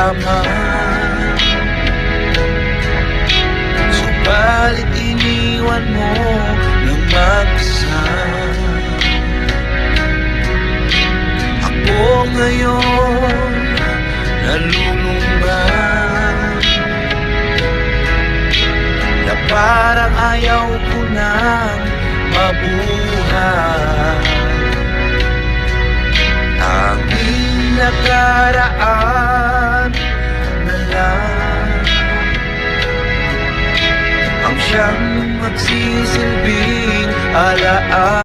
kasama. Subalit iniwan mo ng mag-isa. Ako ngayon nalulungga na parang ayaw ko nang mabuhay. Tanging nakaraan na lang ang siyang magsisilbing alaala.